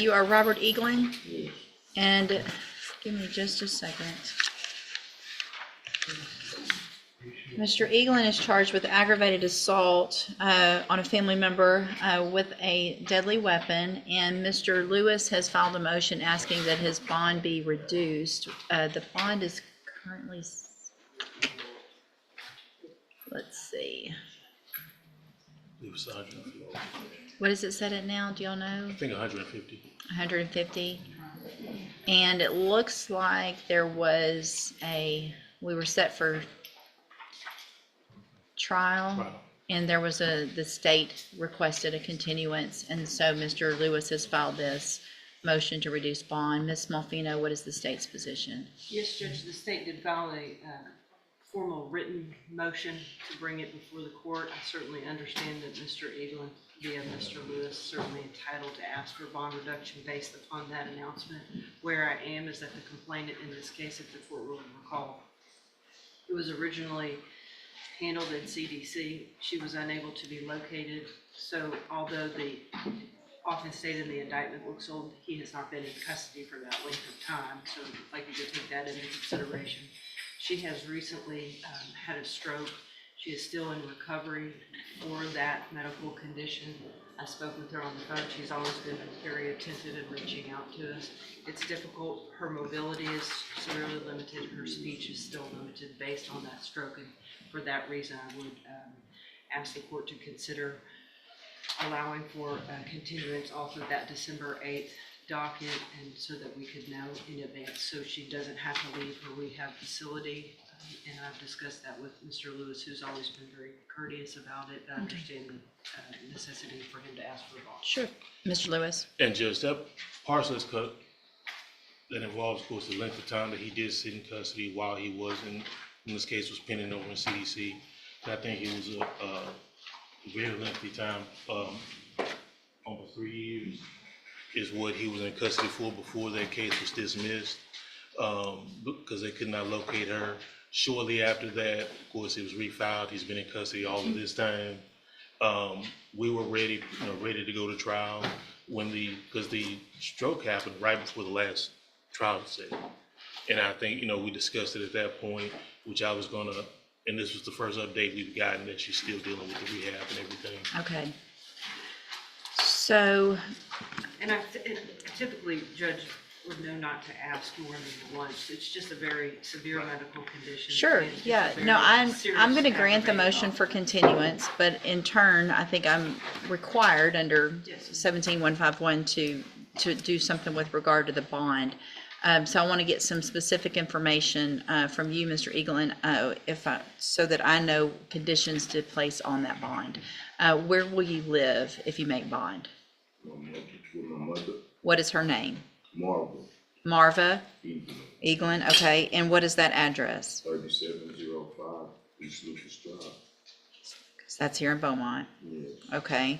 You are Robert Eaglin, Yes. and give me just a second. Mr. Eaglin is charged with aggravated assault on a family member with a deadly weapon, and Mr. Lewis has filed a motion asking that his bond be reduced. The bond is currently, let's see, It was 150. what is it set at now? Do y'all know? I think 150. 150. And it looks like there was we were set for trial, Wow. and there was the state requested a continuance, and so Mr. Lewis has filed this motion to reduce bond. Ms. Malfino, what is the state's position? Yes, Judge, the state did file a formal written motion to bring it before the court. I certainly understand that Mr. Eaglin via Mr. Lewis certainly entitled to ask for bond reduction based upon that announcement. Where I am is that the complainant in this case, if the court will recall, it was originally handled in CDC. She was unable to be located. So although the often stated in the indictment looks old, he has not been in custody for that length of time. So I'd like you to take that into consideration. She has recently had a stroke. She is still in recovery for that medical condition. I spoke with her on the phone. She's always been very attentive in reaching out to us. It's difficult. Her mobility is severely limited. Her speech is still limited based on that stroke. And for that reason, I would ask the court to consider allowing for continuance off of that December 8th docket, and so that we could know in advance so she doesn't have to leave her rehab facility. And I've discussed that with Mr. Lewis, who's always been very courteous about it. I understand the necessity for him to ask for a bond. Sure. Mr. Lewis? And Judge, that parceless cut, that involves, of course, the length of time that he did sit in custody while he was in this case was pending over in CDC. I think it was a very lengthy time, almost 3 years, is what he was in custody for before that case was dismissed, because they could not locate her. Shortly after that, of course, it was refiled. He's been in custody all of this time. We were ready to go to trial because the stroke happened right before the last trial set. And I think, we discussed it at that point, which I was and this was the first update we've gotten that she's still dealing with the rehab and everything. Okay. So, And typically, Judge would know not to ask more than once. It's just a very severe medical condition. sure, and it's yeah. a very No, I'm serious going to grant the aggravated motion for continuance, but in turn, I think I'm required under Yes. 17151 to do something with regard to the bond. So I want to get some specific information from you, Mr. Eaglin, so that I know conditions to place on that bond. Where will you live if you make bond? With my mother, What is her name? Marvel, Marva Eaglin, Eaglin, okay. And what is that address? 3705 East Lucas Drive. So that's here in Beaumont, Yes. okay.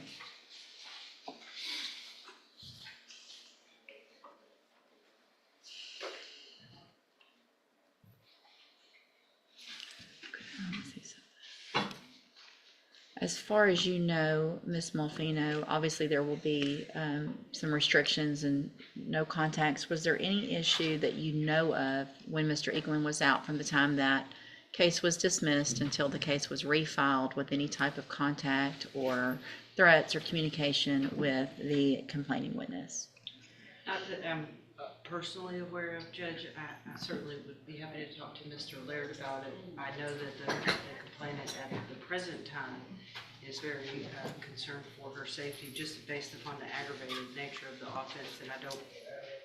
As far as you know, Ms. Malfino, obviously there will be some restrictions and no contacts. Was there any issue that you know of when Mr. Eaglin was out from the time that case was dismissed until the case was refiled with any type of contact or threats or communication with the complaining witness? Not that I'm personally aware of, Judge. I certainly would be happy to talk to Mr. Laird about it. I know that the complainant at the present time is very concerned for her safety, just based upon the aggravated nature of the offense, and I don't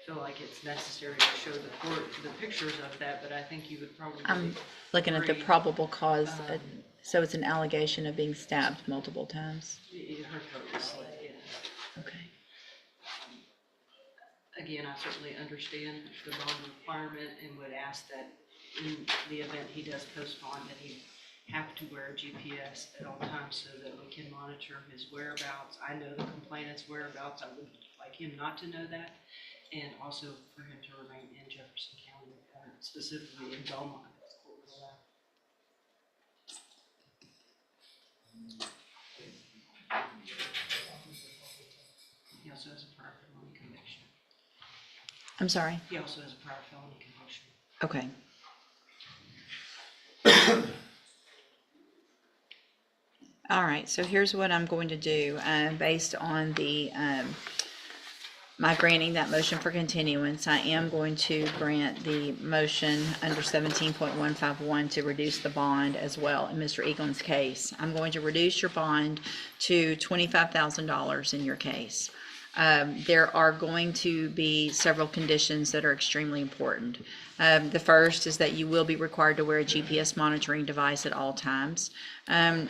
feel like it's necessary to show the court the pictures of that, but I think you would probably I'm looking at the agree. probable cause, so it's an allegation of being stabbed multiple times? Her throat was slit, yeah. Okay. Again, I certainly understand the bond requirement and would ask that in the event he does postpone, that he have to wear a GPS at all times so that we can monitor his whereabouts. I know the complainant's whereabouts. I would like him not to know that, and also for him to remain in Jefferson County, specifically in Belmont. If the court would allow. He also has a prior felony conviction. I'm sorry. He also has a prior felony conviction. Okay. All right, so here's what I'm going to do, based on the, my granting that motion for continuance. I am going to grant the motion under 17.151 to reduce the bond as well in Mr. Eagle's case. I'm going to reduce your bond to $25,000 in your case. There are going to be several conditions that are extremely important. The first is that you will be required to wear a GPS monitoring device at all times.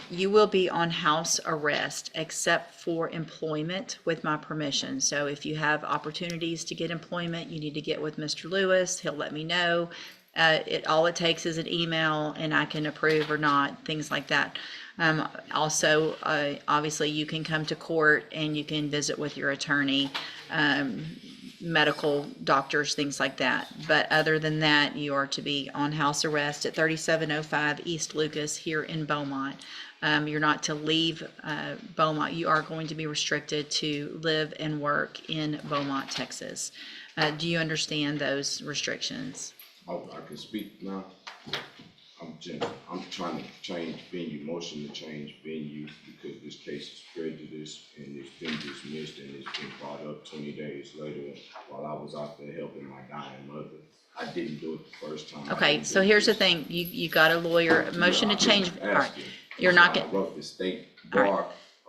You will be on house arrest except for employment with my permission. So if you have opportunities to get employment, you need to get with Mr. Lewis. He'll let me know. All it takes is an email and I can approve or not, things like that. Also, obviously you can come to court and you can visit with your attorney, medical doctors, things like that. But other than that, you are to be on house arrest at 3705 East Lucas here in Beaumont. You're not to leave Beaumont. You are going to be restricted to live and work in Beaumont, Texas. Do you understand those restrictions? I can speak now. I'm trying to change venue, motion to change venue because this case is prejudiced and it's been dismissed and it's been brought up 20 days later while I was out there helping my dying mother. I didn't do it the first time. Okay, so here's the thing. You got a lawyer, motion to change. All right, you're not going. going. I wrote the state bar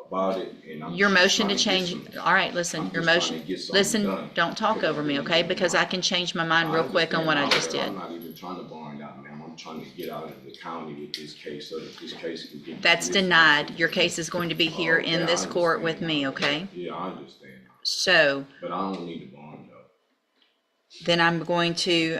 about it and I'm. Your motion to just change, trying to get some- all right, listen, I'm your just trying motion, to get something listen, done. don't talk over me, okay? Because I can change my mind real quick on what I just did. I'm not even trying to bond out, ma'am. I'm trying to get out of the county with this case so that this case can get. That's dismissed. denied. Your case is going to be here Okay, in I this court with understand. me, okay? Yeah, I understand. So But I don't need the bond though. then I'm going to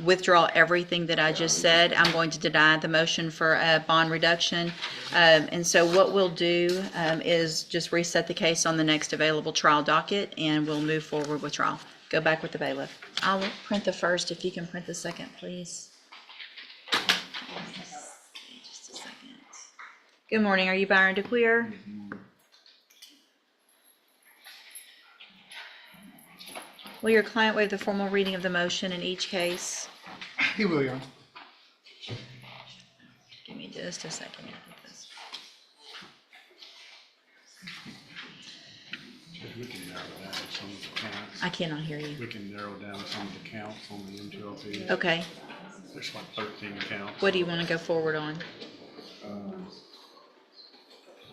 withdraw everything that I just said. I'm going to deny the motion for bond reduction. And so what we'll do is just reset the case on the next available trial docket and we'll move forward with trial. Go back with the bailiff. I'll print the first. If you can print the second, please. Just a second. Good morning. Are you Byron DeQueer? Will your client waive the formal reading of the motion in each case? He will, Your Honor. Give me just a second. We can narrow down some of the counts. I cannot hear you. We can narrow down some of the counts on the M2LP. Okay, There's like 13 counts. what do you want to go forward on?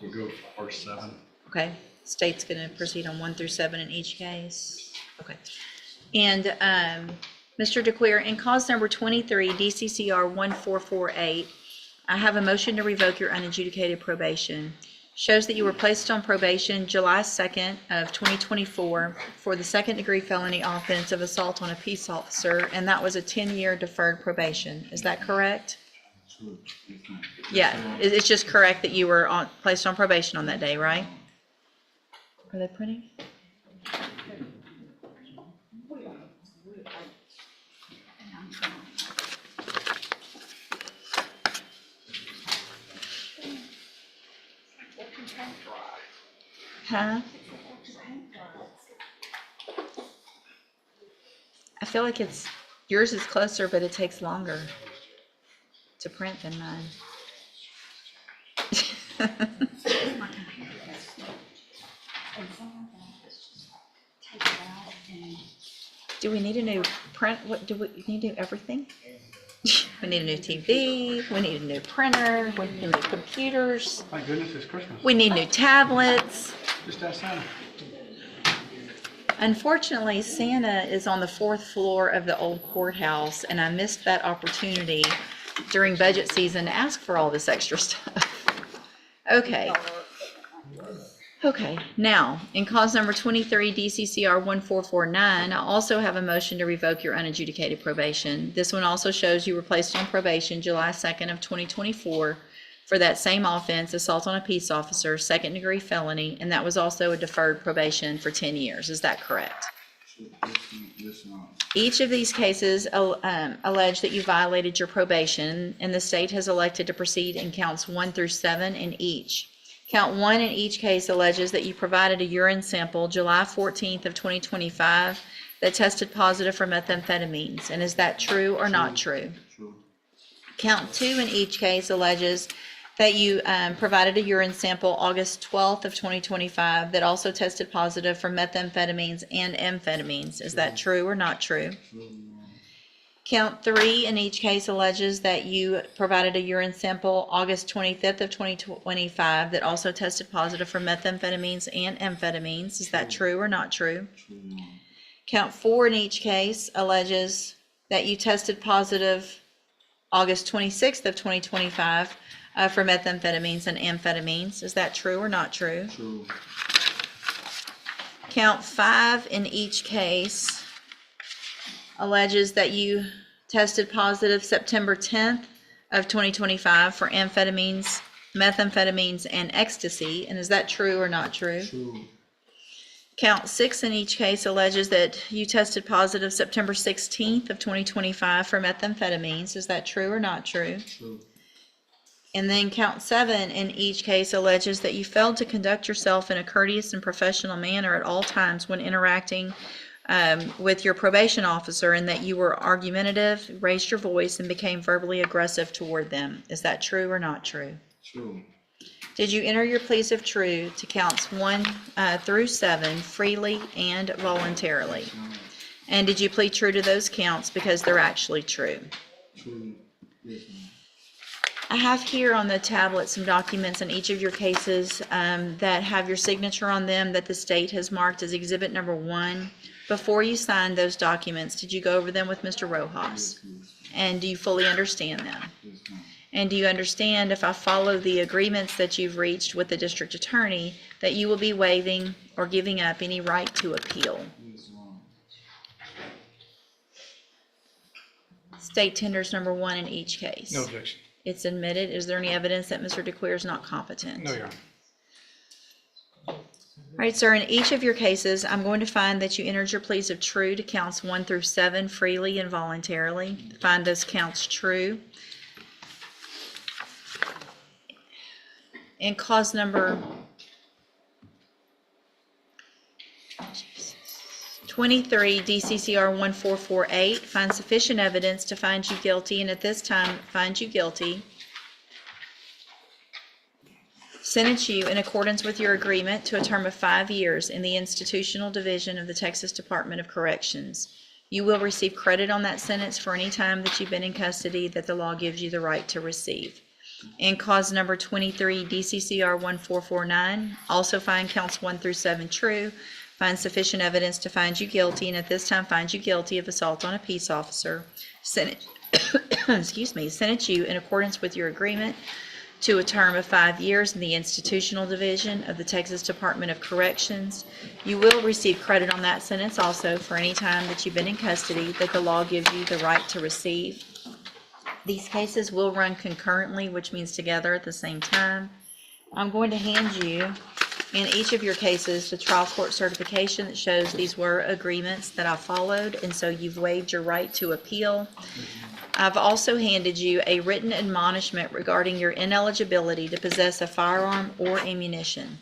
We'll go for first 7. Okay, state's going to proceed on 1 through 7 in each case. Okay. And Mr. DeQueer, in cause number 23, DCCR 1448, I have a motion to revoke your unadjudicated probation. Shows that you were placed on probation July 2nd of 2024 for the second-degree felony offense of assault on a peace officer, and that was a 10-year deferred probation. Is that correct? Yeah, it's just correct that you were placed on probation on that day, right? Are they printing? Huh? I feel like yours is closer, but it takes longer to print than mine. Do we need a new print? What do we need to do? Everything? We need a new TV. We need a new printer. We need new computers. Thank goodness it's Christmas. We need new tablets. Just ask Santa. Unfortunately, Santa is on the 4th floor of the old courthouse, and I missed that opportunity during budget season to ask for all this extra stuff. Okay. Okay, now, in cause number 23, DCCR 1449, I also have a motion to revoke your unadjudicated probation. This one also shows you were placed on probation July 2nd of 2024 for that same offense, assault on a peace officer, second-degree felony, and that was also a deferred probation for 10 years. Is that correct? Each of these cases allege that you violated your probation, and the state has elected to proceed in counts 1 through 7 in each. Count 1 in each case alleges that you provided a urine sample July 14th of 2025 that tested positive for methamphetamines, and is that true or not true? True. Count 2 in each case alleges that you provided a urine sample August 12th of 2025 that also tested positive for methamphetamines and amphetamines. Is that true or not true? Count 3 in each case alleges that you provided a urine sample August 25th of 2025 that also tested positive for methamphetamines and amphetamines. Is that true or not true? Count 4 in each case alleges that you tested positive August 26th of 2025 for methamphetamines and amphetamines. Is that true or not true? True. Count 5 in each case alleges that you tested positive September 10th of 2025 for amphetamines, methamphetamines, and ecstasy. And is that true or not true? True. Count 6 in each case alleges that you tested positive September 16th of 2025 for methamphetamines. Is that true or not true? True. And then count 7 in each case alleges that you failed to conduct yourself in a courteous and professional manner at all times when interacting with your probation officer, and that you were argumentative, raised your voice, and became verbally aggressive toward them. Is that true or not true? True. Did you enter your pleas of true to counts 1 through 7 freely and voluntarily? And did you plead true to those counts because they're actually true? True. Yes, ma'am. I have here on the tablet some documents in each of your cases that have your signature on them that the state has marked as exhibit number 1. Before you signed those documents, did you go over them with Mr. Rojas? And do you fully understand them? Yes, ma'am. And do you understand, if I follow the agreements that you've reached with the district attorney, that you will be waiving or giving up any right to appeal? Yes, ma'am. State tenders number 1 in each case. No objection. It's admitted. Is there any evidence that Mr. DeQueer is not competent? No, Your Honor. All right, sir, in each of your cases, I'm going to find that you entered your pleas of true to counts 1 through 7 freely and voluntarily. Find those counts true. And cause number 23, DCCR 1448, find sufficient evidence to find you guilty, and at this time, find you guilty. Sentence you in accordance with your agreement to a term of 5 years in the institutional division of the Texas Department of Corrections. You will receive credit on that sentence for any time that you've been in custody that the law gives you the right to receive. And cause number 23, DCCR 1449, also find counts 1 through 7 true. Find sufficient evidence to find you guilty, and at this time find you guilty of assault on a peace officer. Sentence, sentence you in accordance with your agreement to a term of 5 years in the institutional division of the Texas Department of Corrections. You will receive credit on that sentence also for any time that you've been in custody that the law gives you the right to receive. These cases will run concurrently, which means together at the same time. I'm going to hand you, in each of your cases, the trial court certification that shows these were agreements that I followed, and so you've waived your right to appeal. I've also handed you a written admonishment regarding your ineligibility to possess a firearm or ammunition.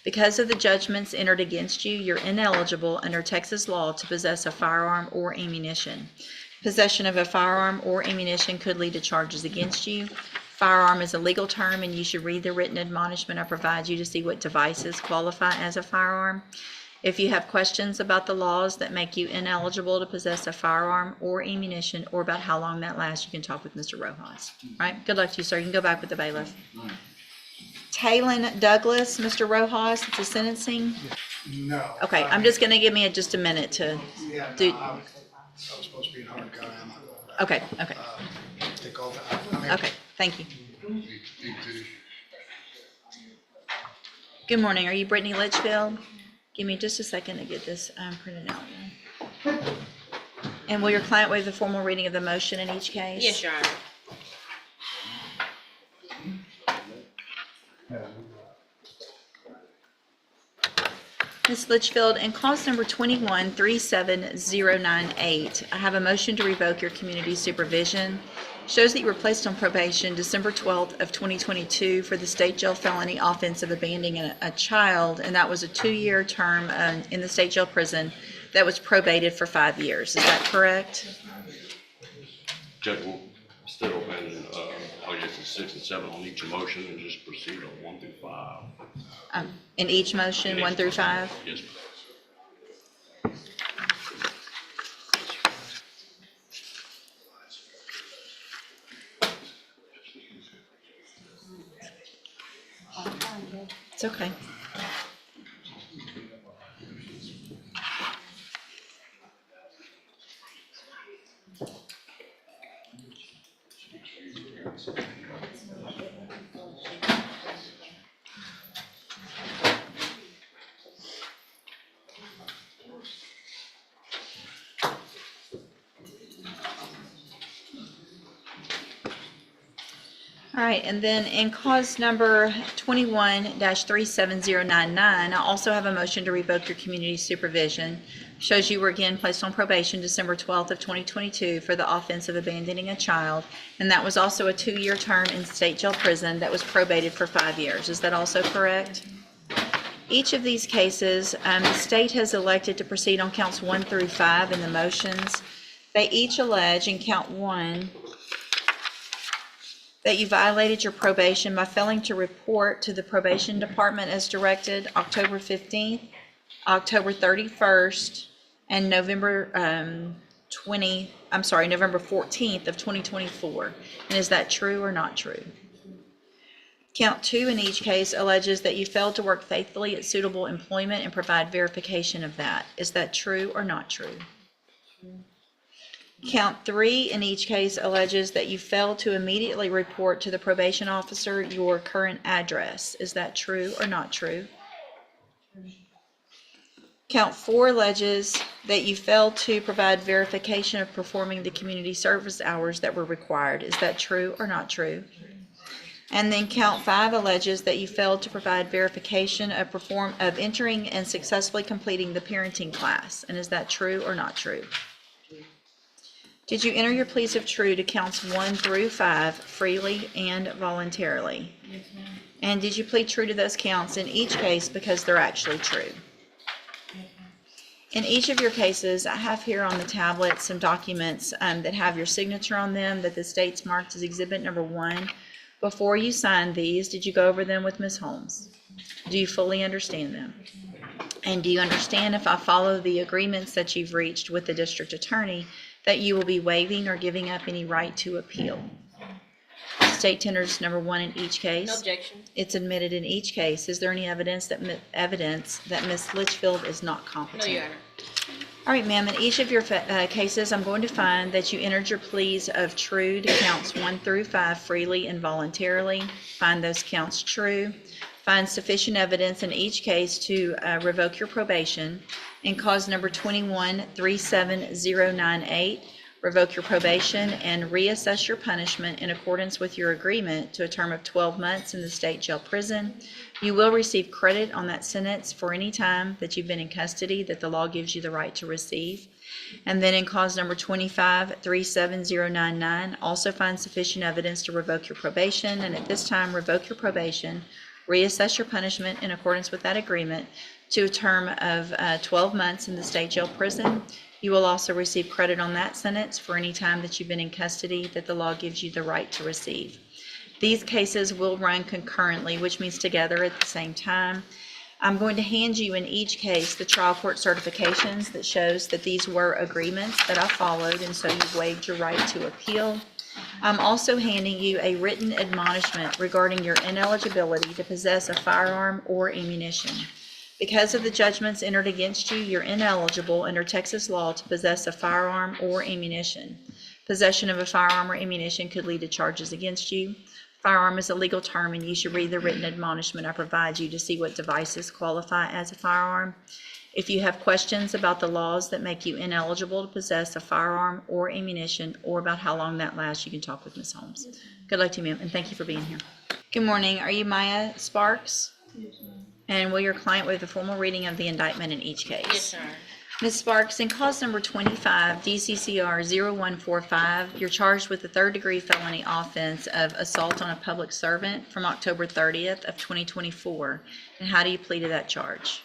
Because of the judgments entered against you, you're ineligible under Texas law to possess a firearm or ammunition. Possession of a firearm or ammunition could lead to charges against you. Firearm is a legal term, and you should read the written admonishment I provide you to see what devices qualify as a firearm. If you have questions about the laws that make you ineligible to possess a firearm or ammunition, or about how long that lasts, you can talk with Mr. Rojas. All right, good luck to you, sir. You can go back with the bailiff. Taylon Douglas, Mr. Rojas, it's a sentencing. No. Okay, I'm just gonna give me just a minute to Yeah, do, no, I was supposed to be a hard guy. I'm not going okay, okay, to take all that. I mean, okay, thank you. Good morning, are you Brittany Litchfield? Give me just a second to get this printed out. And will your client waive the formal reading of the motion in each case? Yes, Your Honor. Ms. Litchfield, in cause number 21-37098, I have a motion to revoke your community supervision. Shows that you were placed on probation December 12th of 2022 for the state jail felony offense of abandoning a child, and that was a 2-year term in the state jail prison that was probated for 5 years. Is that correct? Judge will still abandon, I guess it's 6 and 7 on each motion and just proceed on 1 through 5. In each motion, 1 through 5? Yes, ma'am. It's okay. All right, and then in cause number 21-37099, I also have a motion to revoke your community supervision. Shows you were again placed on probation December 12th of 2022 for the offense of abandoning a child, and that was also a 2-year term in state jail prison that was probated for 5 years. Is that also correct? Each of these cases, the state has elected to proceed on counts 1 through 5 in the motions. They each allege in count 1 that you violated your probation by failing to report to the probation department as directed October 15th, October 31st, and November 14th of 2024. And is that true or not true? Count 2 in each case alleges that you failed to work faithfully at suitable employment and provide verification of that. Is that true or not true? Count 3 in each case alleges that you failed to immediately report to the probation officer your current address. Is that true or not true? Count 4 alleges that you failed to provide verification of performing the community service hours that were required. Is that true or not true? And then count 5 alleges that you failed to provide verification of entering and successfully completing the parenting class. And is that true or not true? Did you enter your pleas of true to counts 1 through 5 freely and voluntarily? Yes, ma'am. And did you plead true to those counts in each case because they're actually true? Yes, ma'am. In each of your cases, I have here on the tablet some documents that have your signature on them that the state's marked as exhibit number 1. Before you signed these, did you go over them with Ms. Holmes? Do you fully understand them? And do you understand, if I follow the agreements that you've reached with the district attorney, that you will be waiving or giving up any right to appeal? State tenders number 1 in each case. No objection. It's admitted in each case. Is there any evidence that Ms. Litchfield is not competent? No, Your Honor. All right, ma'am, in each of your cases, I'm going to find that you entered your pleas of true to counts 1 through 5 freely and voluntarily. Find those counts true. Find sufficient evidence in each case to revoke your probation. In cause number 21-37098, revoke your probation and reassess your punishment in accordance with your agreement to a term of 12 months in the state jail prison. You will receive credit on that sentence for any time that you've been in custody that the law gives you the right to receive. And then in cause number 25-37099, also find sufficient evidence to revoke your probation, and at this time revoke your probation, reassess your punishment in accordance with that agreement to a term of 12 months in the state jail prison. You will also receive credit on that sentence for any time that you've been in custody that the law gives you the right to receive. These cases will run concurrently, which means together at the same time. I'm going to hand you in each case the trial court certifications that shows that these were agreements that I followed, and so you've waived your right to appeal. I'm also handing you a written admonishment regarding your ineligibility to possess a firearm or ammunition. Because of the judgments entered against you, you're ineligible under Texas law to possess a firearm or ammunition. Possession of a firearm or ammunition could lead to charges against you. Firearm is a legal term, and you should read the written admonishment I provide you to see what devices qualify as a firearm. If you have questions about the laws that make you ineligible to possess a firearm or ammunition, or about how long that lasts, you can talk with Ms. Holmes. Good luck to you, ma'am, and thank you for being here. Good morning. Are you Maya Sparks? Yes, ma'am. And will your client waive a formal reading of the indictment in each case? Yes, sir. Ms. Sparks, in cause number 25, DCCR 0145, you're charged with the 3rd-degree felony offense of assault on a public servant from October 30th of 2024. And how do you plead to that charge?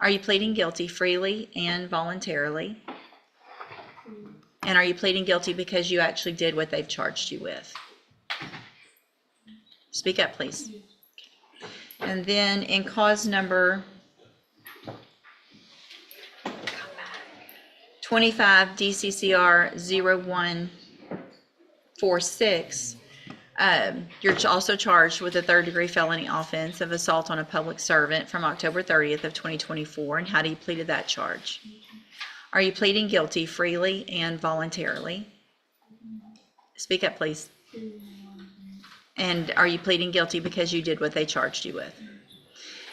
Are you pleading guilty freely and voluntarily? And are you pleading guilty because you actually did what they've charged you with? Speak up, please. And then in cause number 25 DCCR 0146, you're also charged with a third-degree felony offense of assault on a public servant from October 30th of 2024. And how do you plead to that charge? Are you pleading guilty freely and voluntarily? Speak up, please. And are you pleading guilty because you did what they charged you with?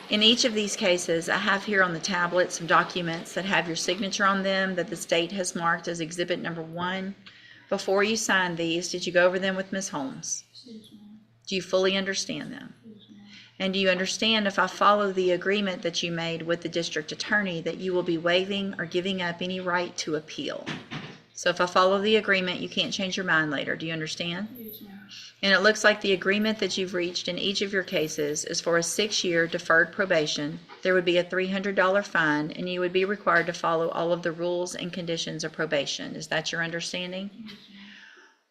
In each of these cases, I have here on the tablet some documents that have your signature on them that the state has marked as exhibit number 1. Before you signed these, did you go over them with Ms. Holmes? Do you fully understand them? And do you understand, if I follow the agreement that you made with the district attorney, that you will be waiving or giving up any right to appeal? So if I follow the agreement, you can't change your mind later. Do you understand? And it looks like the agreement that you've reached in each of your cases is for a 6-year deferred probation. There would be a $300 fine, and you would be required to follow all of the rules and conditions of probation. Is that your understanding?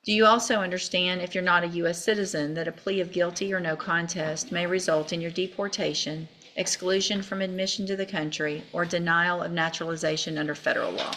Do you also understand, if you're not a U.S. citizen, that a plea of guilty or no contest may result in your deportation, exclusion from admission to the country, or denial of naturalization under federal law?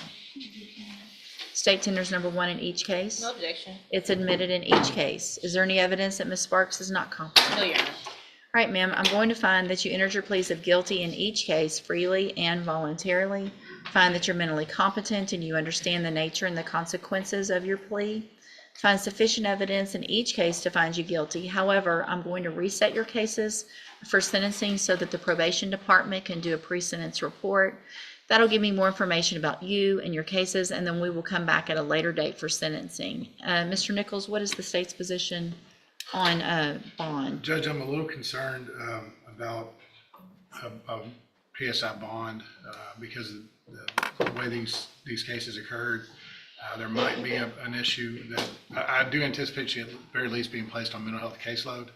State tenders number 1 in each case? No objection. It's admitted in each case. Is there any evidence that Ms. Sparks is not competent? No, Your Honor. All right, ma'am, I'm going to find that you entered your pleas of guilty in each case freely and voluntarily. Find that you're mentally competent and you understand the nature and the consequences of your plea. Find sufficient evidence in each case to find you guilty. However, I'm going to reset your cases for sentencing so that the probation department can do a pre-sentence report. That'll give me more information about you and your cases, and then we will come back at a later date for sentencing. Mr. Nichols, what is the state's position on bond? Judge, I'm a little concerned about a PSI bond because of the way these cases occurred. There might be an issue that I do anticipate you at the very least being placed on mental health caseload.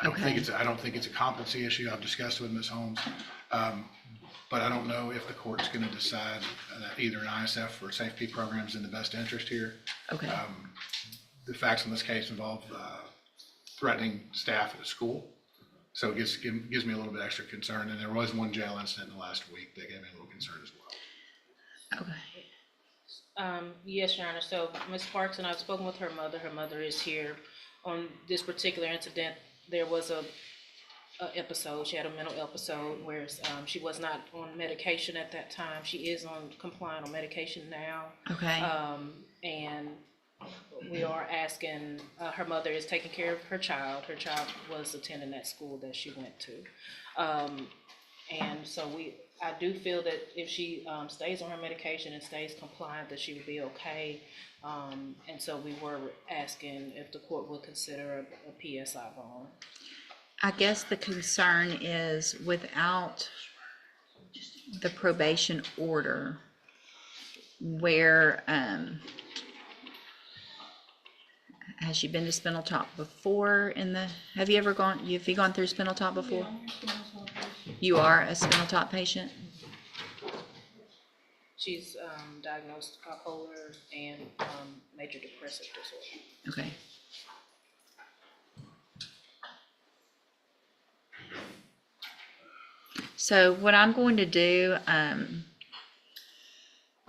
I don't think it's a competency issue. I've discussed it with Ms. Holmes. But I don't know if the court's going to decide that either an ISF or safety program is in the best interest here. Okay. The facts in this case involve threatening staff at a school. So it gives me a little bit extra concern. And there was one jail incident in the last week that gave me a little concern as well. Okay. Yes, Your Honor. So Ms. Sparks and I've spoken with her mother. Her mother is here. On this particular incident, there was a episode. She had a mental episode where she was not on medication at that time. She is compliant on medication now. Okay. And we are asking, her mother is taking care of her child. Her child was attending that school that she went to. And so I do feel that if she stays on her medication and stays compliant, that she would be okay. And so we were asking if the court would consider a PSI bond. I guess the concern is without the probation order where, has she been to Spinal Top before have you gone through Spinal Top before? You are a Spinal Top patient? She's diagnosed bipolar and major depressive disorder. Okay. So what I'm going to do,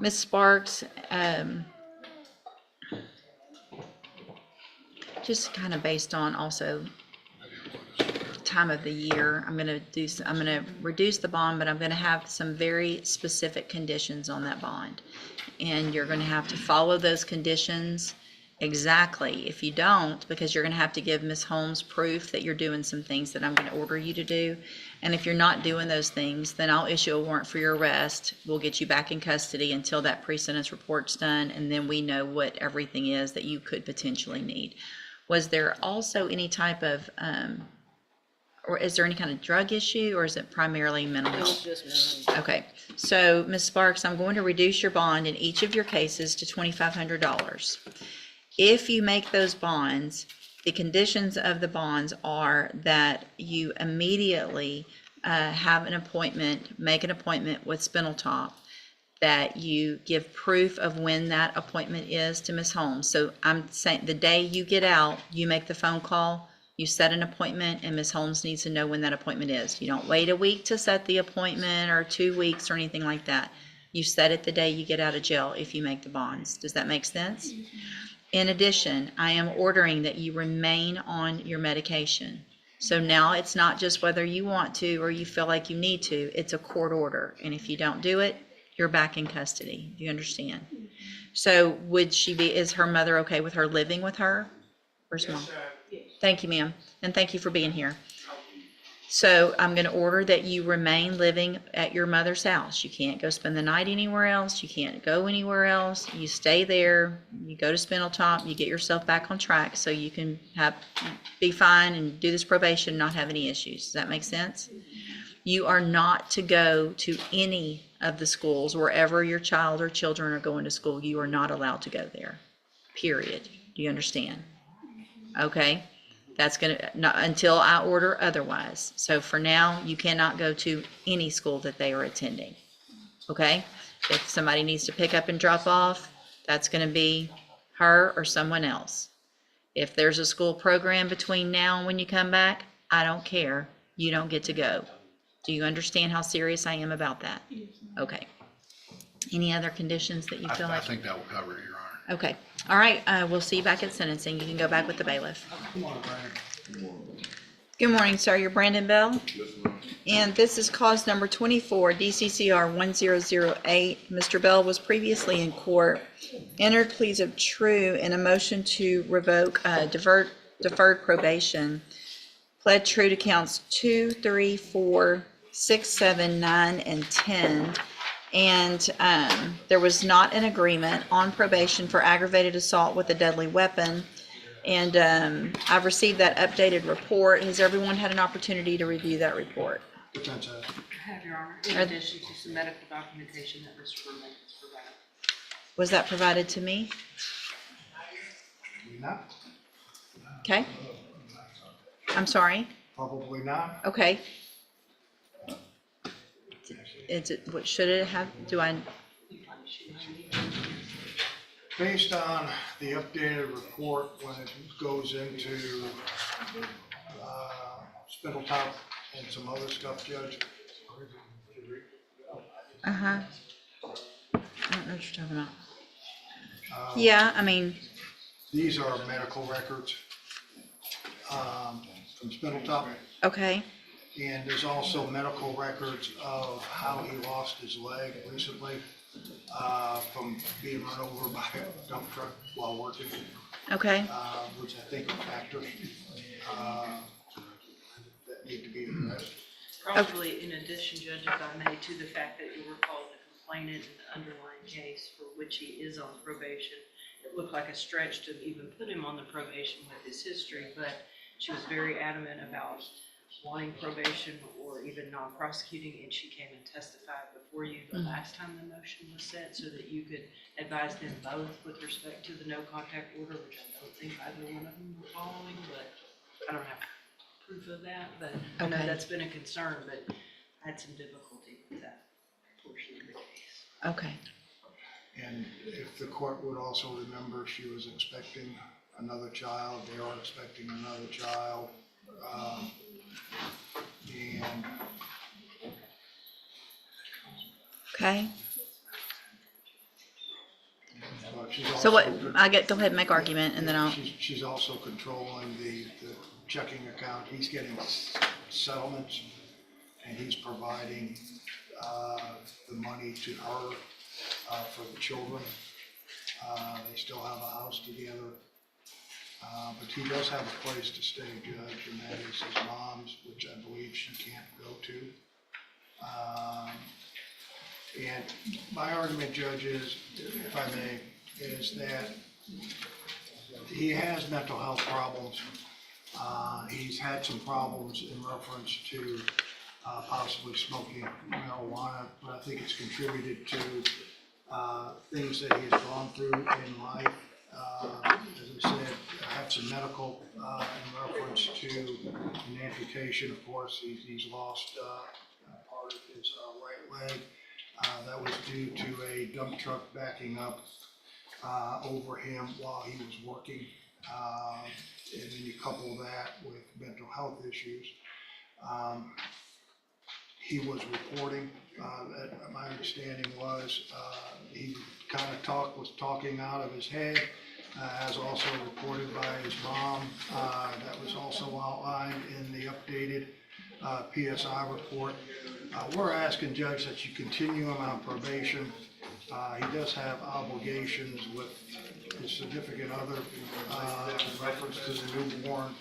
Ms. Sparks, just kind of based on also time of the year, I'm going to reduce the bond, but I'm going to have some very specific conditions on that bond. And you're going to have to follow those conditions exactly. If you don't, because you're going to have to give Ms. Holmes proof that you're doing some things that I'm going to order you to do. And if you're not doing those things, then I'll issue a warrant for your arrest. We'll get you back in custody until that pre-sentence report's done, and then we know what everything is that you could potentially need. Was there also any type of, or is there any kind of drug issue, or is it primarily mental It was health? just mental. Okay, so Ms. Sparks, I'm going to reduce your bond in each of your cases to $2,500. If you make those bonds, the conditions of the bonds are that you immediately have an appointment, make an appointment with Spindletop, that you give proof of when that appointment is to Ms. Holmes. So I'm saying the day you get out, you make the phone call, you set an appointment, and Ms. Holmes needs to know when that appointment is. You don't wait a week to set the appointment or 2 weeks or anything like that. You set it the day you get out of jail if you make the bonds. Does that make sense? In addition, I am ordering that you remain on your medication. So now it's not just whether you want to or you feel like you need to, it's a court order. And if you don't do it, you're back in custody. Do you understand? So is her mother okay with her living with her? Where's mom? Thank you, ma'am. And thank you for being here. So I'm going to order that you remain living at your mother's house. You can't go spend the night anywhere else. You can't go anywhere else. You stay there. You go to Spindletop. You get yourself back on track so you can be fine and do this probation, not have any issues. Does that make sense? You are not to go to any of the schools, wherever your child or children are going to school. You are not allowed to go there, period. Do you understand? Okay. That's until I order otherwise. So for now, you cannot go to any school that they are attending. Okay? If somebody needs to pick up and drop off, that's going to be her or someone else. If there's a school program between now and when you come back, I don't care. You don't get to go. Do you understand how serious I am about that? Okay. Any other conditions that you feel I like? think that will cover it, Your Honor. Okay. All right. We'll see you back at sentencing. You can go back with the bailiff. Good morning, sir. You're Brandon Bell? And this is cause number 24, DCCR 1008. Mr. Bell was previously in court, entered pleas of true and a motion to revoke deferred probation. Pled true to counts 2, 3, 4, 6, 7, 9, and 10. And there was not an agreement on probation for aggravated assault with a deadly weapon. And I've received that updated report. Has everyone had an opportunity to review that report? I have, Your Honor, in addition to some medical documentation that Mr. Revoke has provided. Was that provided to me? Not, Okay. I'm sorry. probably not. Okay. What should it have? Based on the updated report, when it goes into Spindletop and some other stuff, Judge. Uh-huh. I don't know what you're talking about. Yeah, I mean, These are medical records from Spindletop. okay, And there's also medical records of how he lost his leg recently from being run over by a dump truck while working, okay, which I think are factors that need to be addressed. Probably in addition, Judge, if I may, to the fact that you were called the complainant in the underlying case for which he is on probation. It looked like a stretch to even put him on the probation with his history, but she was very adamant about wanting probation or even non-prosecuting, and she came and testified before you the last time the motion was set so that you could advise them both with respect to the no contact order, which I don't think either one of them were following, but I don't have proof of that, but I know Okay. that's been a concern, but I had some difficulty with that portion of the case. okay, And if the court would also remember, she was expecting another child, they are expecting another child. And okay. she's So what, also, go ahead and make argument and then I'll, she's also controlling the checking account. He's getting settlements and he's providing the money to her for the children. They still have a house together. But he does have a place to stay, Judge, and that is his mom's, which I believe she can't go to. And my argument, Judge, is, if I may, is that he has mental health problems. He's had some problems in reference to possibly smoking marijuana, but I think it's contributed to things that he has gone through in life. As I said, I have some medical in reference to an amputation. Of course, he's lost part of his right leg. That was due to a dump truck backing up over him while he was working. And then you couple that with mental health issues. He was reporting, my understanding was, he kind of was talking out of his head, as also reported by his mom. That was also outlined in the updated PSI report. We're asking, Judge, that you continue him on probation. He does have obligations with his significant other in reference to the newborn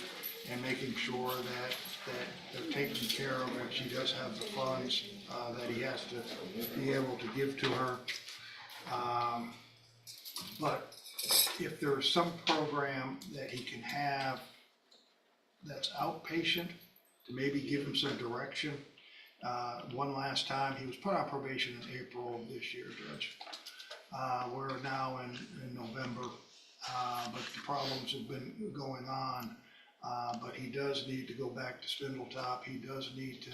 and making sure that they're taken care of, and she does have the funds that he has to be able to give to her. But if there's some program that he can have that's outpatient, to maybe give him some direction. One last time, he was put on probation in April of this year, Judge. We're now in November, but the problems have been going on. But he does need to go back to Spindletop. He does need to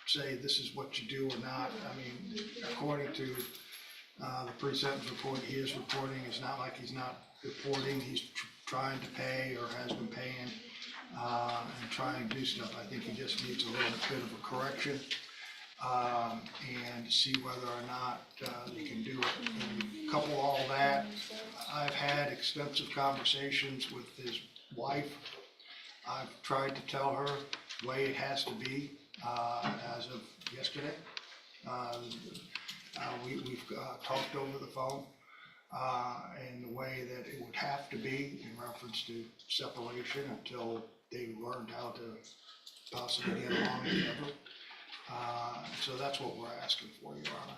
say this is what you do or not. I mean, according to the pre-sentence report, he is reporting. It's not like he's not reporting. He's trying to pay or has been paying and trying to do stuff. I think he just needs a little bit of a correction and see whether or not he can do it. And couple all that, I've had extensive conversations with his wife. I've tried to tell her the way it has to be as of yesterday. We've talked over the phone in the way that it would have to be in reference to separation until they learned how to possibly get along together. So that's what we're asking for, Your Honor.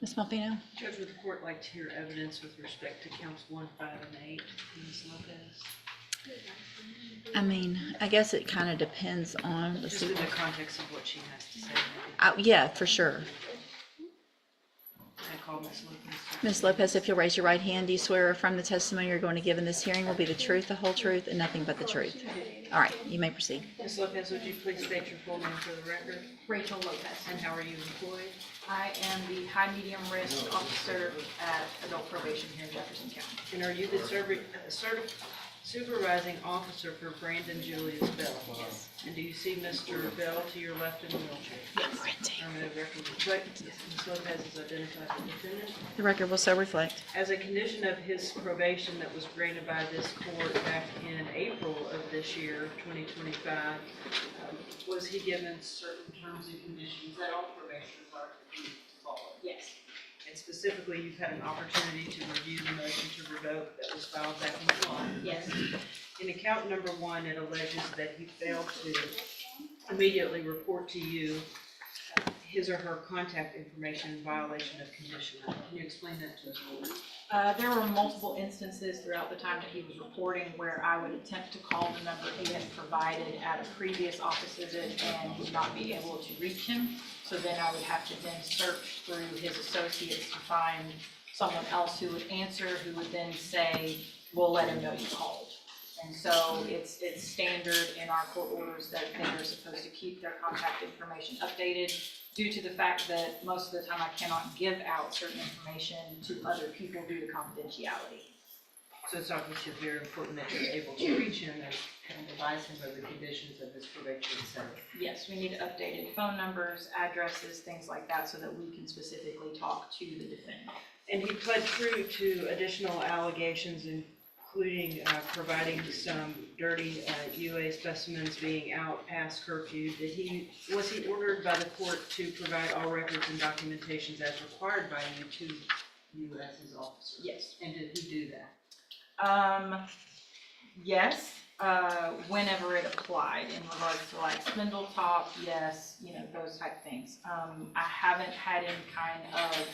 Ms. Malfino? Judge, would the court like to hear evidence with respect to counts 1, 5, and 8, Ms. Lopez? I mean, I guess it kind of depends on, let's Just see. in the context of what she has to say. Maybe. Yeah, for sure. I call Ms. Lopez. Ms. Lopez, if you'll raise your right hand, do you swear or affirm the testimony you're going to give in this hearing will be the truth, the whole truth, and nothing but the truth? All right, you may proceed. Ms. Lopez, would you please state your full name for the record? Rachel Lopez. And how are you employed? I am the high medium risk officer at adult probation here in Jefferson County. And are you the supervising officer for Brandon Julius Bell? Yes. And do you see Mr. Bell to your left in the wheelchair? Yes. Affirmative, record reflect. Ms. Lopez is identified as defendant. The record will so reflect. As a condition of his probation that was granted by this court back in April of this year, 2025, was he given certain terms and conditions that all probationers are to follow? Yes. And specifically, you've had an opportunity to review the motion to revoke that was filed back in July. Yes. In account number 1, it alleges that he failed to immediately report to you his or her contact information in violation of condition 9. Can you explain that to us, please? There were multiple instances throughout the time that he was reporting where I would attempt to call the number he had provided at a previous office visit and would not be able to reach him. So then I would have to then search through his associates to find someone else who would answer, who would then say, we'll let him know you called. And so it's standard in our court orders that they are supposed to keep their contact information updated due to the fact that most of the time I cannot give out certain information to other people due to confidentiality. So it's obviously very important that you're able to reach him and advise him of the conditions of his probation center. Yes, we need updated phone numbers, addresses, things like that, so that we can specifically talk to the defendant. And he pled true to additional allegations, including providing some dirty UA specimens being out past curfew. Was he ordered by the court to provide all records and documentations as required by you to you as his officer? Yes. And did he do that? Yes, whenever it applied in regards to like Spindletop, yes, those type things. I haven't had any kind of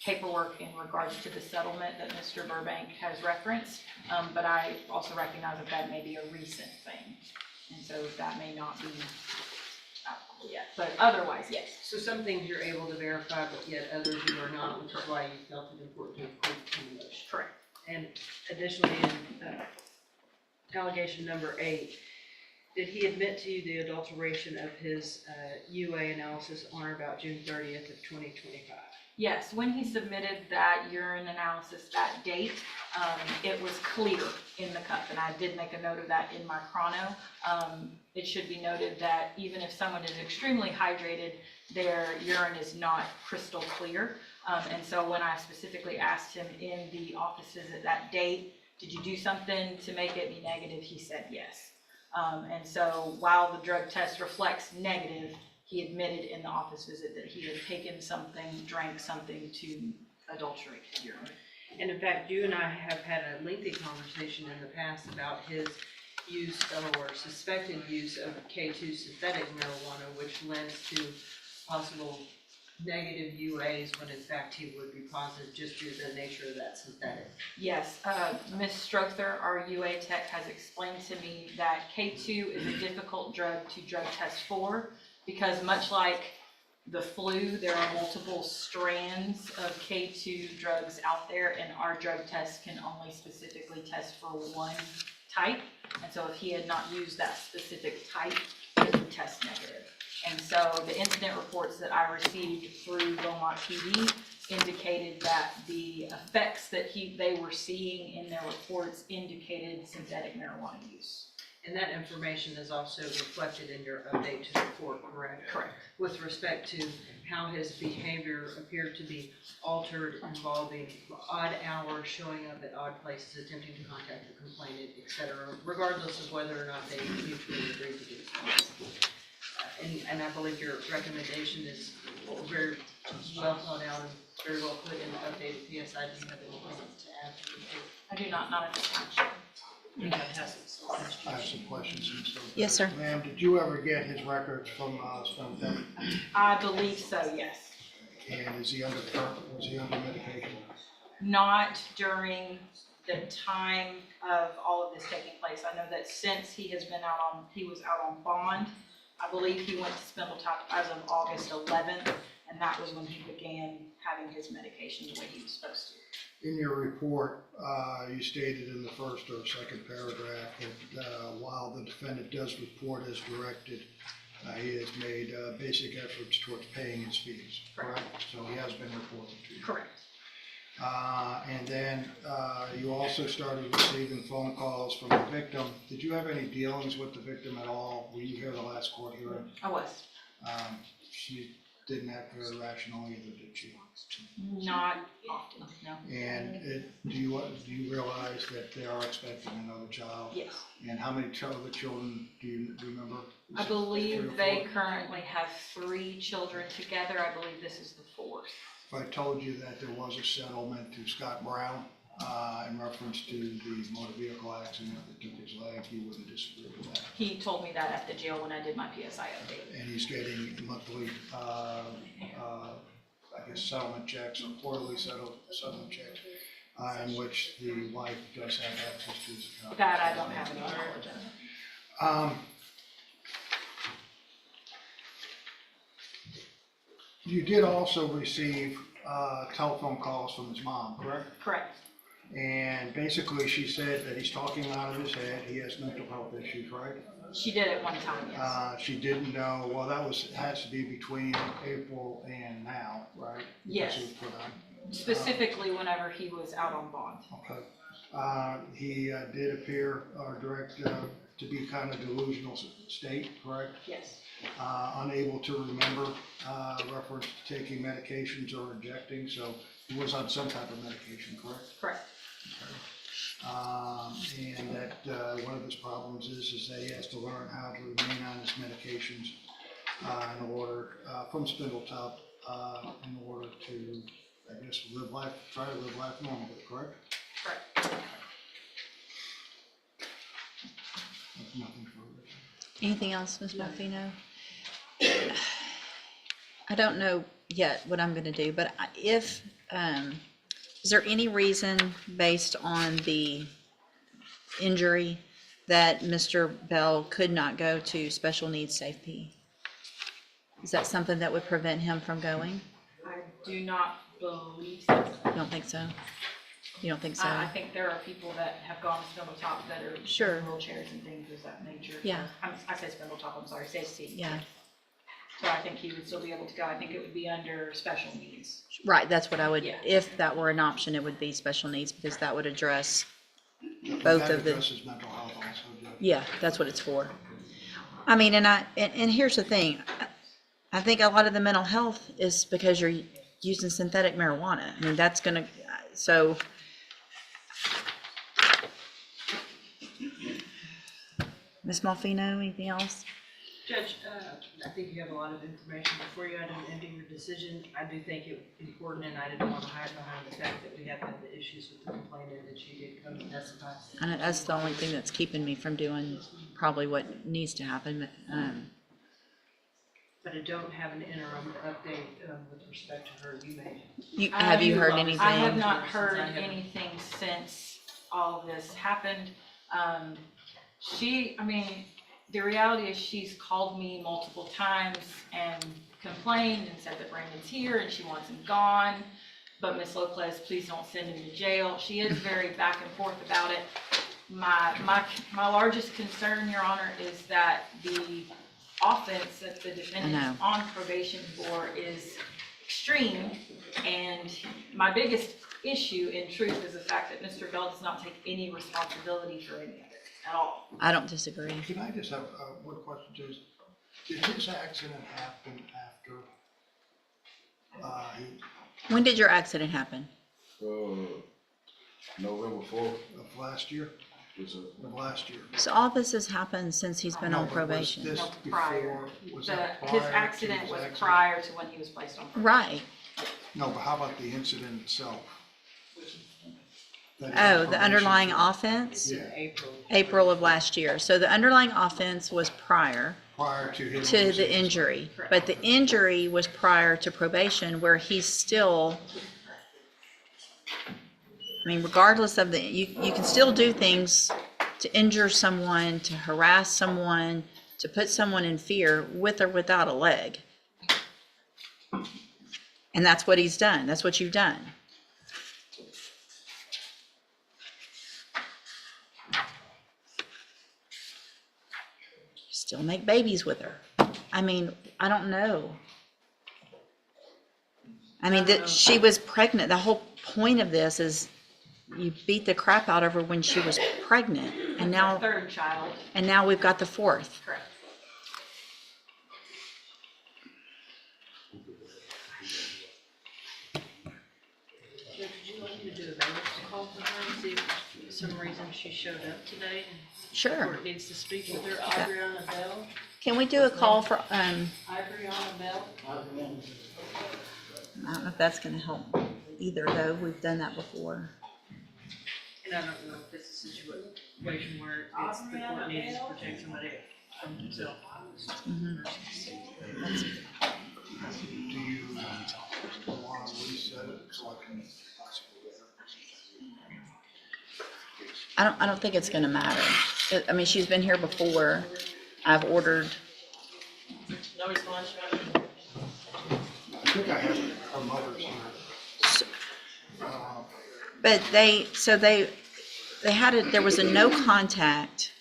paperwork in regards to the settlement that Mr. Burbank has referenced, but I also recognize that may be a recent thing, and so that may not be applicable. yet, but otherwise, yes. So some things you're able to verify, but yet others you are not, which is why you felt it important to include in the motion. Correct. And additionally, in allegation number 8, did he admit to you the adulteration of his UA analysis on or about June 30th of 2025? Yes, when he submitted that urine analysis that date, it was clear in the cup, and I did make a note of that in my chrono. It should be noted that even if someone is extremely hydrated, their urine is not crystal clear. And so when I specifically asked him in the offices at that date, did you do something to make it be negative? He said yes. And so while the drug test reflects negative, he admitted in the office visit that he had taken something, drank something to adulterate his urine. And in fact, you and I have had a lengthy conversation in the past about his use or suspected use of K2 synthetic marijuana, which lends to possible negative UAs when in fact he would be positive just due to the nature of that synthetic. Yes, Ms. Strother, our UA tech, has explained to me that K2 is a difficult drug to drug test for because much like the flu, there are multiple strands of K2 drugs out there, and our drug test can only specifically test for one type. And so if he had not used that specific type, it would test negative. And so the incident reports that I received through Beaumont PD indicated that the effects that they were seeing in their reports indicated synthetic marijuana use. And that information is also reflected in your update to the court, correct? Correct. With respect to how his behavior appeared to be altered, involving odd hours, showing up at odd places, attempting to contact the complainant, etc., regardless of whether or not they mutually agreed to do so. And I believe your recommendation is very well thought out and very well put in the updated PSI. Do you have anything to add to the report? I do not at this time. You have some questions. I have some questions. Mr. Yes, sir. Ma'am, did you ever get his records from Stone County? I believe so, yes. And was he under medication? Not during the time of all of this taking place. I know that since he was out on bond, I believe he went to Spindletop as of August 11th, and that was when he began having his medication the way he was supposed to. In your report, you stated in the first or second paragraph that while the defendant does report as directed, he has made basic efforts towards paying his fees, correct? So he has been reported to you. Correct. And then you also started receiving phone calls from the victim. Did you have any dealings with the victim at all? Were you here the last court hearing? I was. She didn't act very rational either, did she? Not often, no. And do you realize that they are expecting another child? Yes. And how many other children do you remember? I believe they currently have 3 children together. I believe this is the 4th. If I told you that there was a settlement to Scott Brown in reference to the motor vehicle accident that took his leg, you wouldn't disagree with that? He told me that at the jail when I did my PSI update. And he's getting monthly, I guess, settlement checks or quarterly settlement checks, in which the wife does have access to his account. That I don't have any knowledge of. You did also receive telephone calls from his mom, correct? Correct. And basically, she said that he's talking out of his head, he has mental health issues, right? She did at one time, yes. She didn't know, well, has to be between April and now, right? Yes. Because he was put on. Specifically whenever he was out on bond. Okay. He did appear to be kind of delusional state, correct? Yes. Unable to remember reference to taking medications or injecting, so he was on some type of medication, correct? Correct. And that one of his problems is that he has to learn how to remain on his medications in order, from Spindletop, in order to, I guess, try to live life normally, correct? Correct. Nothing further. Anything else, Ms. Malfino? I don't know yet what I'm gonna do, but is there any reason based on the injury that Mr. Bell could not go to special needs safety? Is that something that would prevent him from going? I do not believe so. You don't think so? You don't think so? I think there are people that have gone to Spindletop that are Sure. in wheelchairs and things of that nature. Yeah. I say Spindletop, I'm sorry, Safety. Yeah, So I think he would still be able to go. I think it would be under special needs. right, that's what I would, Yeah. if that were an option, it would be special needs, because that would address both That of the, addresses mental health also, Judge. yeah, that's what it's for. I mean, and here's the thing, I think a lot of the mental health is because you're using synthetic marijuana. I mean, that's gonna, so. Ms. Malfino, anything else? Judge, I think you have a lot of information before you end your decision. I do think it important, and I didn't want to hide behind the fact that we have had the issues with the complainant that she did come and testify. And that's the only thing that's keeping me from doing probably what needs to happen, But I don't have an interim update with respect to her. have you heard anything? I have not heard anything since all of this happened. The reality is she's called me multiple times and complained and said that Brandon's here and she wants him gone. But Ms. Lopez, please don't send him to jail. She is very back and forth about it. My largest concern, Your Honor, is that the offense that the defendant is on probation for is extreme. And my biggest issue in truth is the fact that Mr. Bell does not take any responsibility for any of it at all. I don't disagree. Can I just have one question, Judge? Did his accident happen after When did your accident happen? November 4th, of last year? was it? Of last year? So all this has happened since he's been on No, but was probation. this No, prior. before- was that prior His to accident his was accident? prior to when he was placed on probation. Right. No, but how about the incident itself? That is Oh, the probation. underlying offense? Yeah, April of last year. So the underlying offense was prior prior to his. to the injury. But the injury was prior to probation, where he's still, I mean, regardless of you can still do things to injure someone, to harass someone, to put someone in fear with or without a leg. And that's what he's done. That's what you've done. Still make babies with her. I mean, I don't know. I mean, that she was pregnant. The whole point of this is you beat the crap out of her when she was pregnant, and now, Third child, we've got the fourth. correct. Judge, would you like me to do a bailiff's call for her and see if for some reason she showed up today and Sure. court needs to speak with her? Adriana Bell? Can we do a call for, Adriana Bell? I don't know if that's gonna help either, though. We've done that before. And I don't know if it's a situation where it's the court needs to protect somebody from himself. Do you want to reset it so I can possibly get her? I don't think it's gonna matter. I mean, she's been here before. I've ordered, No response, right? I think I have her mother's here. but they had there was a no contact,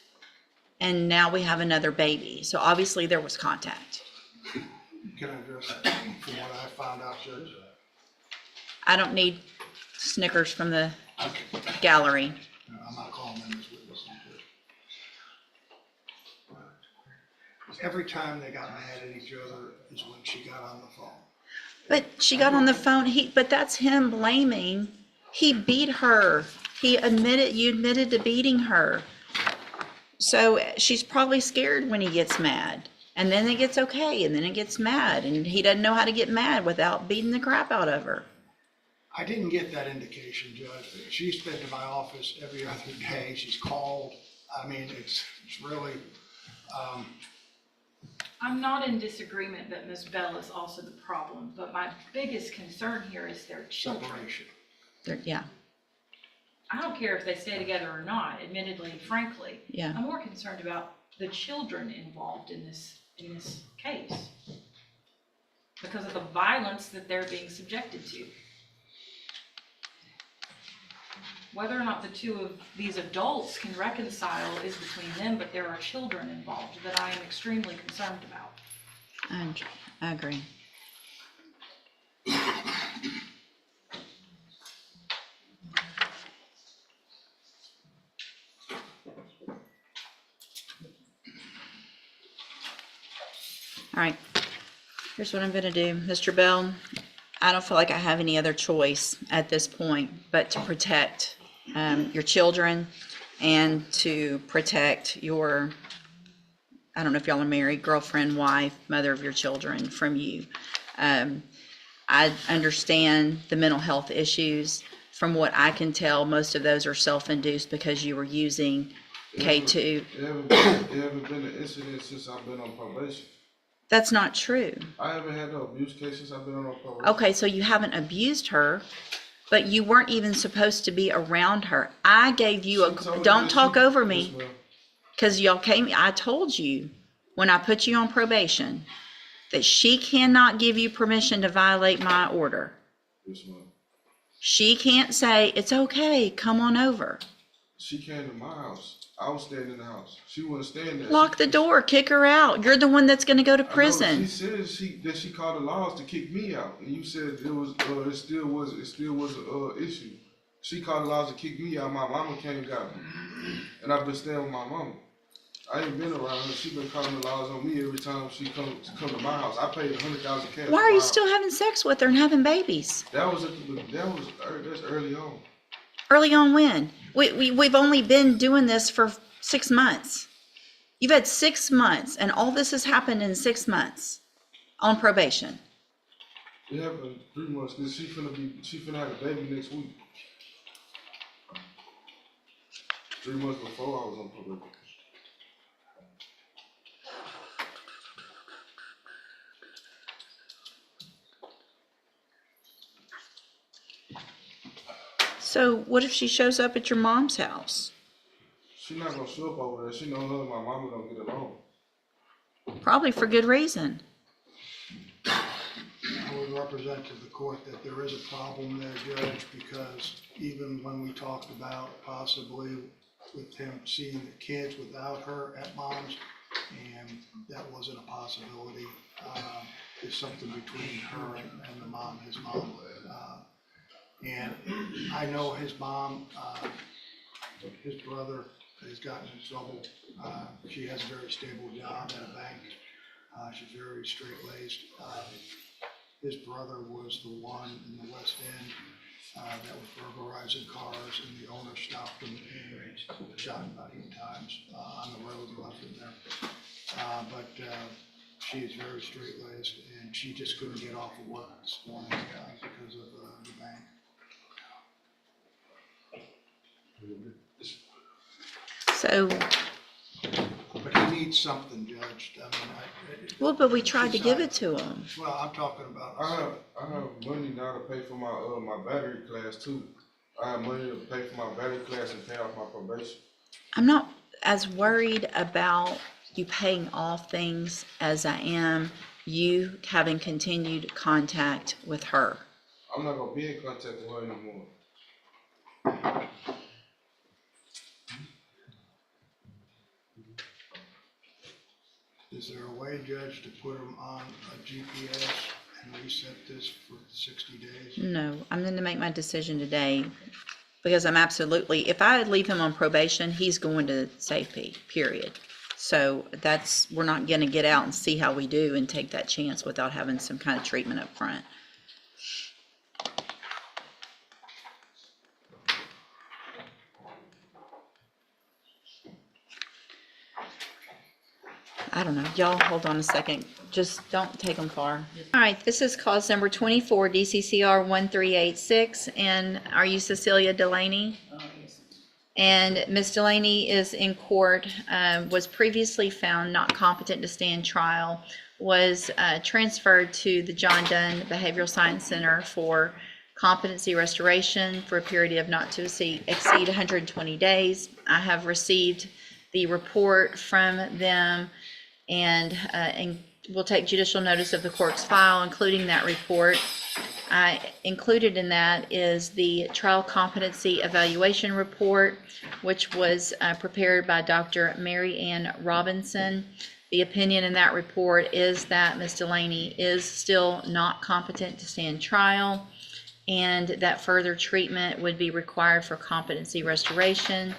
and now we have another baby. So obviously there was contact. Can I address that from what I found out, Judge? I don't need Snickers from the gallery. I'm not calling them as witnesses. Every time they got mad at each other is when she got on the phone. But she got on the phone, but that's him blaming. He beat her. You admitted to beating her. So she's probably scared when he gets mad. And then it gets okay, and then it gets mad. And he doesn't know how to get mad without beating the crap out of her. I didn't get that indication, Judge. She's been to my office every other day. She's called. I mean, it's really, I'm not in disagreement that Ms. Bell is also the problem, but my biggest concern here is their children. separation. Yeah, I don't care if they stay together or not, admittedly, frankly. yeah. I'm more concerned about the children involved in this case. because of the violence that they're being subjected to. Whether or not the two of these adults can reconcile is between them, but there are children involved that I am extremely concerned about. I agree. All right, here's what I'm gonna do. Mr. Bell, I don't feel like I have any other choice at this point but to protect your children and to protect your, I don't know if y'all are married, girlfriend, wife, mother of your children from you. I understand the mental health issues. From what I can tell, most of those are self-induced because you were using K2. There haven't been an incident since I've been on probation. That's not true. I haven't had no abuse cases. I've been on probation. Okay, so you haven't abused her, but you weren't even supposed to be around her. I gave you She told me don't that talk she- over Yes, me, ma'am. because y'all I told you when I put you on probation that she cannot give you permission to violate my order. Yes, ma'am. She can't say, it's okay, come on over. She came to my house. I was staying in the house. She wasn't staying there. Lock the door, kick her out. You're the one that's gonna go to I know, prison. she said that she called the laws to kick me out, and you said it still was a issue. She called the laws to kick me out. My mama came and got me, and I've been staying with my mama. I ain't been around her. She been calling the laws on me every time she come to my house. I paid $100,000 cash. Why are you still having sex with her and having babies? That's early on. Early on when? We've only been doing this for 6 months. You've had 6 months and all this has happened in 6 months on probation. It happened 3 months because she finna have a baby next week. 3 months before I was on probation. So what if she shows up at your mom's house? She not gonna show up over there. She know her and my mama don't get along. Probably for good reason. I would represent to the court that there is a problem there, Judge, because even when we talked about possibly with him seeing the kids without her at mom's, and that wasn't a possibility, it's something between her and the mom, his mom. And I know his mom, his brother has gotten in trouble. She has a very stable job at a bank. She's very straight-laced. His brother was the one in the West End that was burglarizing cars, and the owner stopped him and shot him about 8 times on the road and left him there. But she is very straight-laced, and she just couldn't get off of work this morning because of the bank. So, But he needs something, Judge. I mean, well, but we tried to give it to him. well, I'm talking about. I have money now to pay for my battery class too. I have money to pay for my battery class and pay off my probation. I'm not as worried about you paying off things as I am you having continued contact with her. I'm not gonna be in contact with her anymore. Is there a way, Judge, to put him on a GPS and reset this for 60 days? No, I'm going to make my decision today because I'm absolutely, if I leave him on probation, he's going to safety, period. So we're not going to get out and see how we do and take that chance without having some kind of treatment up front. I don't know. Y'all hold on a second. Just don't take them far. All right, this is cause number 24, DCCR 1386. And are you Cecilia Delaney? And Ms. Delaney is in court, was previously found not competent to stand trial, was transferred to the John Dunn Behavioral Science Center for competency restoration for a period of not to exceed 120 days. I have received the report from them and we'll take judicial notice of the court's file, including that report. Included in that is the trial competency evaluation report, which was prepared by Dr. Mary Ann Robinson. The opinion in that report is that Ms. Delaney is still not competent to stand trial, and that further treatment would be required for competency restoration.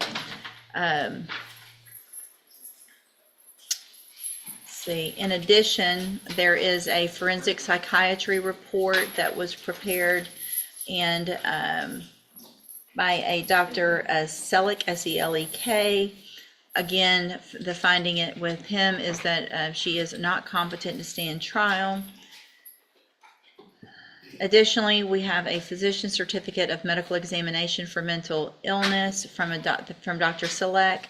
In addition, there is a forensic psychiatry report that was prepared and by a Dr. Selleck, S-E-L-E-K. Again, the finding it with him is that she is not competent to stand trial. Additionally, we have a physician certificate of medical examination for mental illness from Dr. Selleck.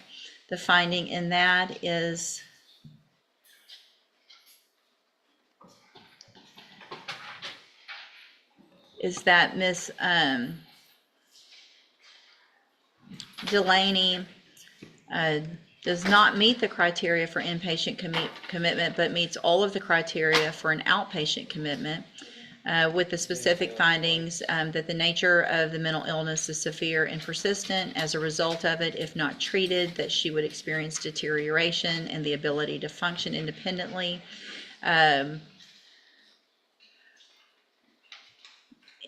The finding in that is that Ms. Delaney does not meet the criteria for inpatient commitment, but meets all of the criteria for an outpatient commitment, with the specific findings that the nature of the mental illness is severe and persistent. As a result of it, if not treated, that she would experience deterioration and the ability to function independently.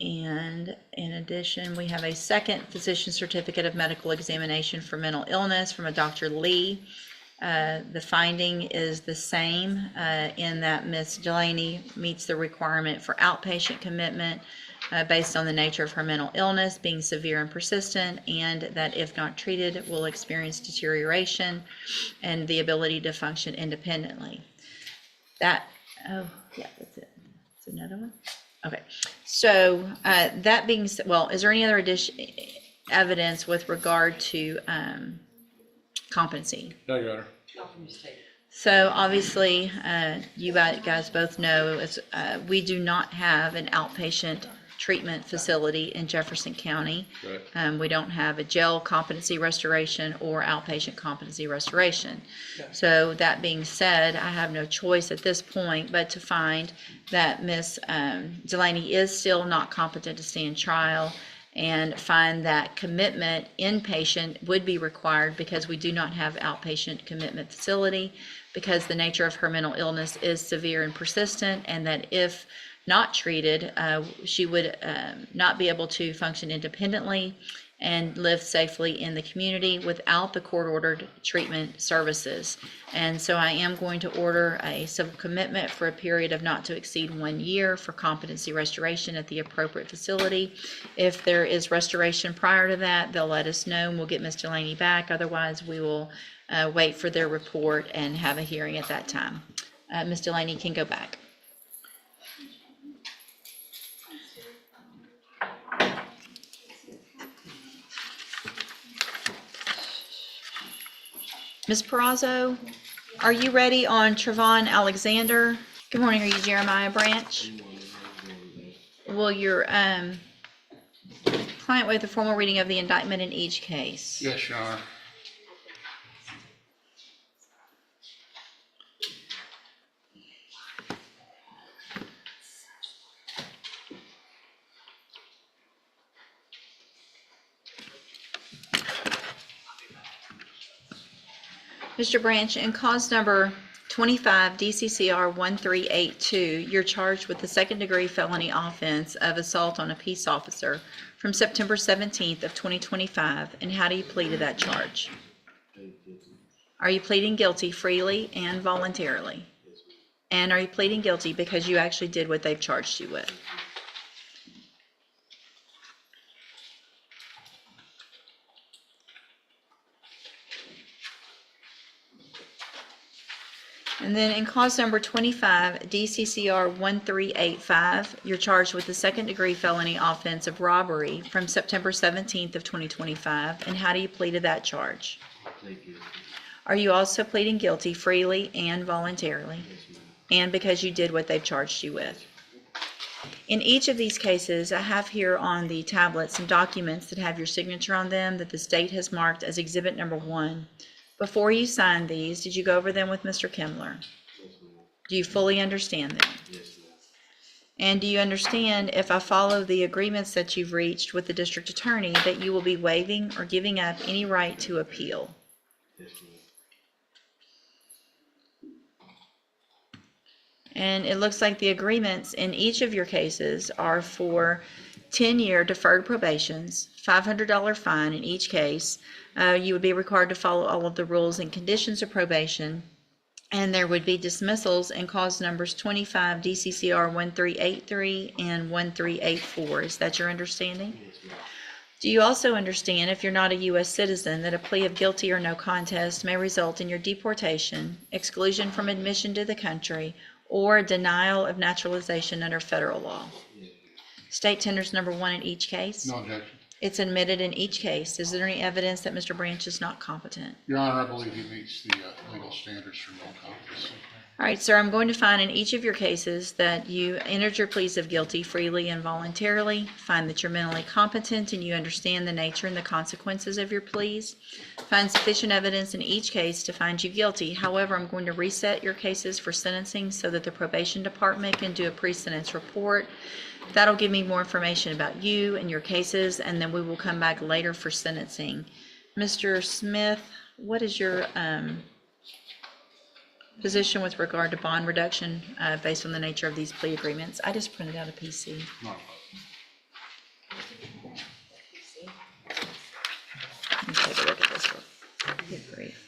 And in addition, we have a second physician certificate of medical examination for mental illness from a Dr. Lee. The finding is the same in that Ms. Delaney meets the requirement for outpatient commitment based on the nature of her mental illness being severe and persistent, and that if not treated will experience deterioration and the ability to function independently. That's it. That's another one. Okay, so that being said, well, is there any other evidence with regard to competency? No, Your Honor. Not from the state. So obviously, you guys both know we do not have an outpatient treatment facility in Jefferson County. Right. We don't have a jail competency restoration or outpatient competency restoration. So that being said, I have no choice at this point but to find that Ms. Delaney is still not competent to stand trial, and find that commitment inpatient would be required because we do not have outpatient commitment facility, because the nature of her mental illness is severe and persistent, and that if not treated, she would not be able to function independently and live safely in the community without the court-ordered treatment services. And so I am going to order a civil commitment for a period of not to exceed 1 year for competency restoration at the appropriate facility. If there is restoration prior to that, they'll let us know and we'll get Ms. Delaney back. Otherwise, we will wait for their report and have a hearing at that time. Ms. Delaney can go back. Ms. Perazzo, are you ready on Trevon Alexander? Good morning, are you Jeremiah Branch? Will your client waive the formal reading of the indictment in each case? Yes, Your Honor. Mr. Branch, in cause number 25 DCCR 1382, you're charged with the second-degree felony offense of assault on a peace officer from September 17th of 2025, and how do you plead to that charge? Are you pleading guilty freely and voluntarily? And are you pleading guilty because you actually did what they've charged you with? And then in cause number 25 DCCR 1385, you're charged with the second-degree felony offense of robbery from September 17th of 2025, and how do you plead to that charge? Are you also pleading guilty freely and voluntarily? And because you did what they've charged you with? In each of these cases, I have here on the tablet some documents that have your signature on them that the state has marked as exhibit number 1. Before you signed these, did you go over them with Mr. Kimler? Do you fully understand that? Yes, ma'am. And do you understand, if I follow the agreements that you've reached with the district attorney, that you will be waiving or giving up any right to appeal? Yes, ma'am. And it looks like the agreements in each of your cases are for 10-year deferred probations, $500 fine in each case. You would be required to follow all of the rules and conditions of probation. And there would be dismissals and cause numbers 25 DCCR 1383 and 1384. Is that your understanding? Yes, ma'am. Do you also understand, if you're not a U.S. citizen, that a plea of guilty or no contest may result in your deportation, exclusion from admission to the country, or denial of naturalization under federal law? State tenders number 1 in each case. No objection. It's admitted in each case. Is there any evidence that Mr. Branch is not competent? Your Honor, I believe he meets the legal standards for no competency. All right, sir, I'm going to find in each of your cases that you entered your pleas of guilty freely and voluntarily, find that you're mentally competent and you understand the nature and the consequences of your pleas, find sufficient evidence in each case to find you guilty. However, I'm going to reset your cases for sentencing so that the probation department can do a pre-sentence report. That'll give me more information about you and your cases, and then we will come back later for sentencing. Mr. Smith, what is your position with regard to bond reduction based on the nature of these plea agreements? I just printed out a PC. Not Let me take a look at this real good grief.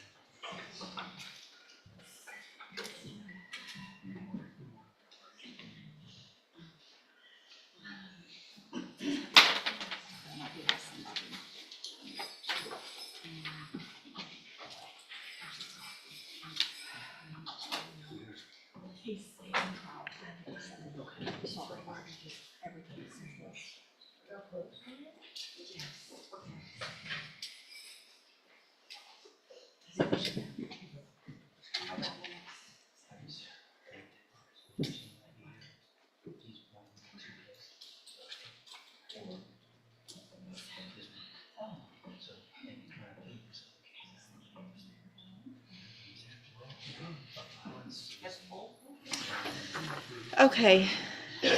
Okay,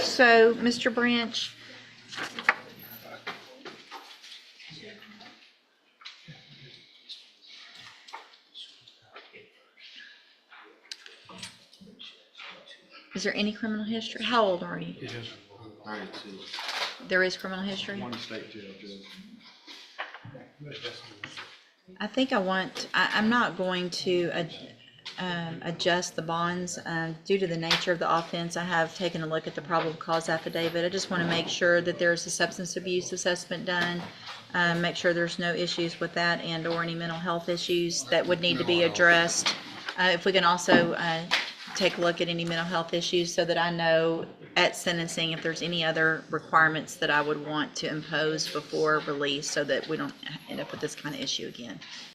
so Mr. Branch, is there any criminal history? How old are you? It is 32. There is criminal history? one state jail judge. I think I'm not going to adjust the bonds due to the nature of the offense. I have taken a look at the probable cause affidavit. I just want to make sure that there's a substance abuse assessment done, make sure there's no issues with that and or any mental health issues that would need to be addressed. If we can also take a look at any mental health issues so that I know at sentencing if there's any other requirements that I would want to impose before release so that we don't end up with this kind of issue again.